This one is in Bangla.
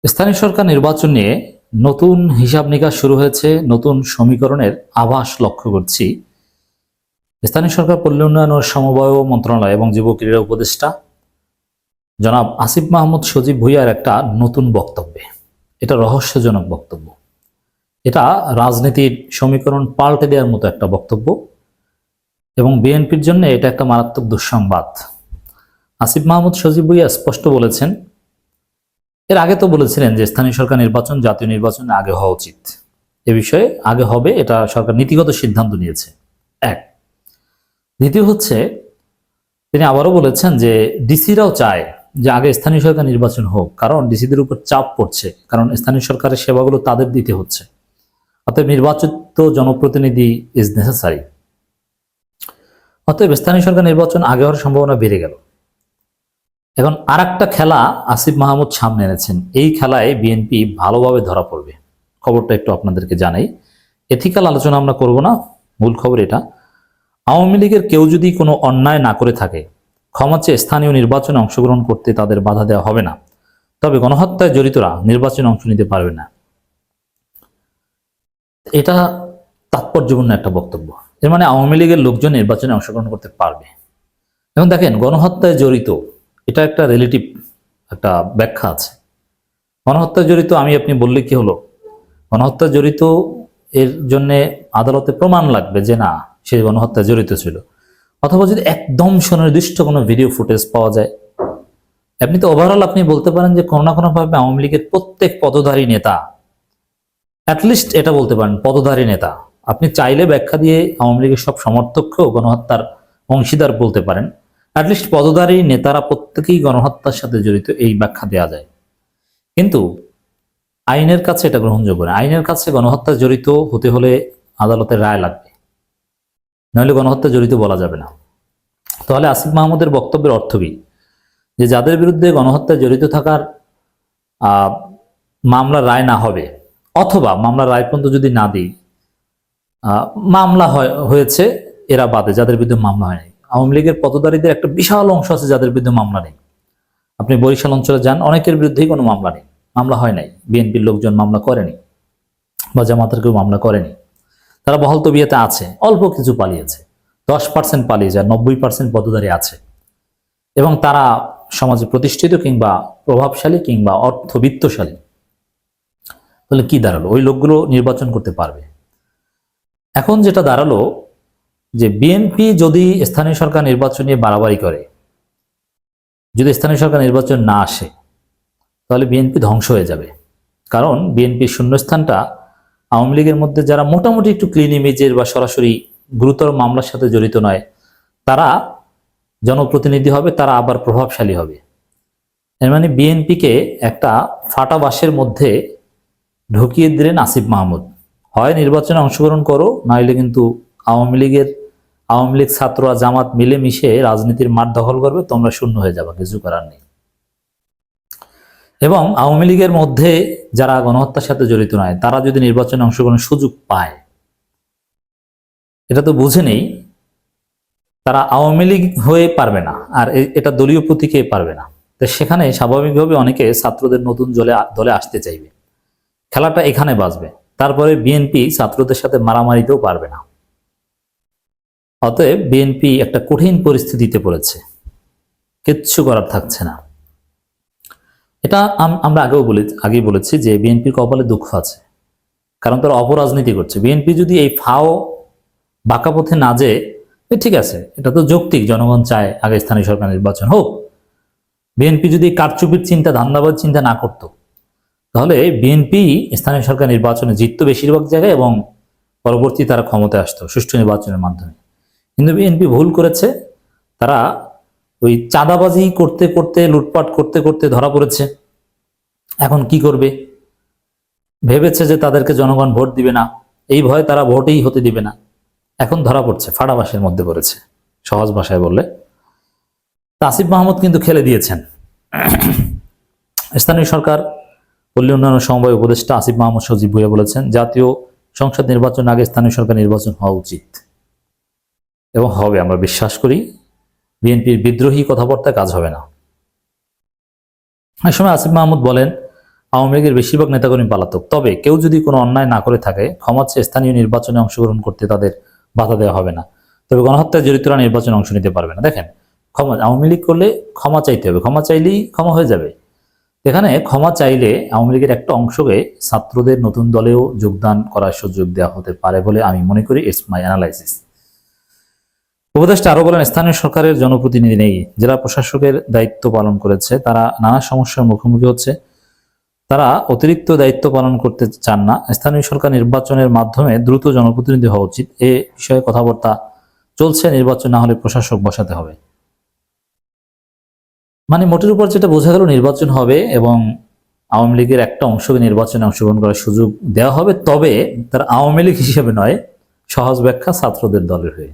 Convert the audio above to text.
স্থানীয় সরকার নির্বাচন নিয়ে নতুন হিসাব নিকাশ শুরু হয়েছে। নতুন সমীকরণের আভাস লক্ষ্য করছি। স্থানীয় সরকার, পল্লী উন্নয়ন ও সমবায় মন্ত্রণালয় এবং যুব ক্রীড়া উপদেষ্টা জনাব আসিফ মাহমুদ সজীব ভুঁইয়ার একটা নতুন বক্তব্যে, এটা রহস্যজনক বক্তব্য। এটা রাজনীতির সমীকরণ পাল্টে দেওয়ার মতো একটা বক্তব্য এবং বিএনপির জন্য এটা একটা মারাত্মক দুঃসংবাদ। আসিফ মাহমুদ সজীব ভুঁইয়া স্পষ্ট বলেছেন, এর আগে তো বলেছিলেন যে স্থানীয় সরকার নির্বাচন জাতীয় নির্বাচনের আগে হওয়া উচিত। এ বিষয়ে আগে হবে, এটা সরকার নীতিগত সিদ্ধান্ত নিয়েছে। এক। দ্বিতীয় হচ্ছে, তিনি আবারও বলেছেন যে ডিসিরাও চায় যে আগে স্থানীয় সরকার নির্বাচন হোক, কারণ ডিসিদের উপর চাপ পড়ছে, কারণ স্থানীয় সরকারের সেবাগুলো তাদের দিতে হচ্ছে। অতএব নির্বাচিত জনপ্রতিনিধি ইজ নেসেসারি। অতএব স্থানীয় সরকার নির্বাচন আগে হওয়ার সম্ভাবনা বেড়ে গেল। এখন আর একটা খেলা আসিফ মাহমুদ সামনে এনেছেন। এই খেলায় বিএনপি ভালোভাবে ধরা পড়বে। খবরটা একটু আপনাদেরকে জানাই। এথিক্যাল আলোচনা আমরা করব না, মূল খবর এটা। আওয়ামী লীগের কেউ যদি কোনো অন্যায় না করে থাকে, ক্ষমা চেয়ে স্থানীয় নির্বাচনে অংশগ্রহণ করতে তাদের বাধা দেওয়া হবে না, তবে গণহত্যায় জড়িতরা নির্বাচনে অংশ নিতে পারবে না। এটা তাৎপর্যপূর্ণ একটা বক্তব্য। এর মানে আওয়ামী লীগের লোকজন নির্বাচনে অংশগ্রহণ করতে পারবে। এখন দেখেন, গণহত্যায় জড়িত, এটা একটা রিলেটিভ একটা ব্যাখ্যা আছে। গণহত্যায় জড়িত আমি আপনি বললে কি হলো? গণহত্যায় জড়িত এর জন্যে আদালতে প্রমাণ লাগবে যে না, সে গণহত্যায় জড়িত ছিল। অথবা যদি একদম সুনির্দিষ্ট কোনো ভিডিও ফুটেজ পাওয়া যায়, আপনি তো ওভারঅল আপনি বলতে পারেন যে কোনো না কোনোভাবে আওয়ামী লীগের প্রত্যেক পদধারী নেতা, অ্যাটলিস্ট এটা বলতে পারেন পদধারী নেতা। আপনি চাইলে ব্যাখ্যা দিয়ে আওয়ামী লীগের সব সমর্থককেও গণহত্যার অংশীদার বলতে পারেন। অ্যাটলিস্ট পদধারী নেতারা প্রত্যেকেই গণহত্যার সাথে জড়িত, এই ব্যাখ্যা দেওয়া যায়। কিন্তু আইনের কাছে এটা গ্রহণযোগ্য না। আইনের কাছে গণহত্যা জড়িত হতে হলে আদালতের রায় লাগবে, নইলে গণহত্যা জড়িত বলা যাবে না। তাহলে আসিফ মাহমুদের বক্তব্যের অর্থ কি? যে যাদের বিরুদ্ধে গণহত্যায় জড়িত থাকার মামলার রায় না হবে, অথবা মামলার রায় পর্যন্ত যদি না দিই, মামলা হয়েছে এরা বাদে, যাদের বিরুদ্ধে মামলা হয়নি। আওয়ামী লীগের পদধারীদের একটা বিশাল অংশ আছে যাদের বিরুদ্ধে মামলা নেই। আপনি বরিশাল অঞ্চলে যান, অনেকের বিরুদ্ধেই কোনো মামলা নেই, মামলা হয় নাই। বিএনপির লোকজন মামলা করেনি বা জামাতের কেউ মামলা করেনি। তারা বহাল তবিয়তে আছে, অল্প কিছু পালিয়েছে, 10% পালিয়ে যায়, 90% পদধারী আছে এবং তারা সমাজে প্রতিষ্ঠিত কিংবা প্রভাবশালী কিংবা অর্থবিত্তশালী। তাহলে কি দাঁড়ালো? ওই লোকগুলো নির্বাচন করতে পারবে। এখন যেটা দাঁড়ালো যে বিএনপি যদি স্থানীয় সরকার নির্বাচন নিয়ে বাড়াবাড়ি করে, যদি স্থানীয় সরকার নির্বাচন না আসে, তাহলে বিএনপি ধ্বংস হয়ে যাবে। কারণ বিএনপির শূন্যস্থানটা আওয়ামী লীগের মধ্যে যারা মোটামুটি একটু ক্লিন ইমেজের বা সরাসরি গুরুতর মামলার সাথে জড়িত নয়, তারা জনপ্রতিনিধি হবে, তারা আবার প্রভাবশালী হবে। এর মানে বিএনপিকে একটা ফাটা বাসের মধ্যে ঢুকিয়ে দিলেন আসিফ মাহমুদ। হয় নির্বাচনে অংশগ্রহণ করো, নইলে কিন্তু আওয়ামী লীগ ছাত্ররা জামাত মিলেমিশে রাজনীতির মাঠ দখল করবে, তোমরা শূন্য হয়ে যাবে, কিছু করার নেই। এবং আওয়ামী লীগের মধ্যে যারা গণহত্যার সাথে জড়িত নয়, তারা যদি নির্বাচনে অংশগ্রহণের সুযোগ পায়, এটা তো বুঝে নেই, তারা আওয়ামী লীগ হয়ে পারবে না, আর এটা দলীয় প্রতীকে পারবে না। তো সেখানে স্বাভাবিকভাবে অনেকে ছাত্রদের নতুন দলে আসতে চাইবে, খেলাটা এখানে বাজবে। তারপরে বিএনপি ছাত্রদের সাথে মারামারিতেও পারবে না। অতএব বিএনপি একটা কঠিন পরিস্থিতিতে পড়েছে, কিচ্ছু করার থাকছে না। এটা আমরা আগেই বলেছি যে বিএনপির কপালে দুঃখ আছে, কারণ তারা অপরাজনীতি করছে। বিএনপি যদি এই ফাও বাঁকা পথে না যেয়ে, ঠিক আছে, এটা তো যৌক্তিক, জনগণ চায় আগে স্থানীয় সরকার নির্বাচন হোক। বিএনপি যদি কারচুপির চিন্তা, ধান্দাবাদ চিন্তা না করতো, তাহলে বিএনপি স্থানীয় সরকার নির্বাচনে জিততো বেশিরভাগ জায়গায় এবং পরবর্তী তারা ক্ষমতায় আসতো সুষ্ঠু নির্বাচনের মাধ্যমে। কিন্তু বিএনপি ভুল করেছে। তারা ওই চাঁদাবাজি করতে করতে, লুটপাট করতে করতে ধরা পড়েছে। এখন কি করবে? ভেবেছে যে তাদেরকে জনগণ ভোট দিবে না, এই ভয়ে তারা ভোটেই হতে দিবে না। এখন ধরা পড়ছে, ফাড়াবাসের মধ্যে পড়েছে, সহজ ভাষায় বললে। আসিফ মাহমুদ কিন্তু খেলে দিয়েছেন। স্থানীয় সরকার, পল্লী উন্নয়ন ও সমবায় উপদেষ্টা আসিফ মাহমুদ সজীব ভুঁইয়া বলেছেন, জাতীয় সংসদ নির্বাচন আগে স্থানীয় সরকার নির্বাচন হওয়া উচিত এবং হবে। আমরা বিশ্বাস করি বিএনপির বিদ্রোহী কথাবার্তায় কাজ হবে না। এক সময় আসিফ মাহমুদ বলেন, আওয়ামী লীগের বেশিরভাগ নেতাকর্মী পলাতক। তবে কেউ যদি কোনো অন্যায় না করে থাকে, ক্ষমা চেয়ে স্থানীয় নির্বাচনে অংশগ্রহণ করতে তাদের বাধা দেওয়া হবে না। তবে গণহত্যায় জড়িতরা নির্বাচনে অংশ নিতে পারবে না। দেখেন, আওয়ামী লীগ করলে ক্ষমা চাইতে হবে, ক্ষমা চাইলেই ক্ষমা হয়ে যাবে। এখানে ক্ষমা চাইলে আওয়ামী লীগের একটা অংশকে ছাত্রদের নতুন দলেও যোগদান করার সুযোগ দেওয়া হতে পারে বলে আমি মনে করি। It's my analysis. উপদেষ্টা আরো বলেন, স্থানীয় সরকারের জনপ্রতিনিধি নেই, জেলা প্রশাসকের দায়িত্ব পালন করেছে, তারা নানা সমস্যার মুখোমুখি হচ্ছে, তারা অতিরিক্ত দায়িত্ব পালন করতে চান না। স্থানীয় সরকার নির্বাচনের মাধ্যমে দ্রুত জনপ্রতিনিধি হওয়া উচিত। এ বিষয়ে কথাবার্তা চলছে, নির্বাচন না হলে প্রশাসক বসাতে হবে। মানে মোটের উপর যেটা বোঝা গেল, নির্বাচন হবে এবং আওয়ামী লীগের একটা অংশকে নির্বাচনে অংশগ্রহণ করার সুযোগ দেওয়া হবে, তবে তার আওয়ামী লীগ হিসেবে নয়, সহজ ব্যাখ্যা ছাত্রদের দলের হয়ে।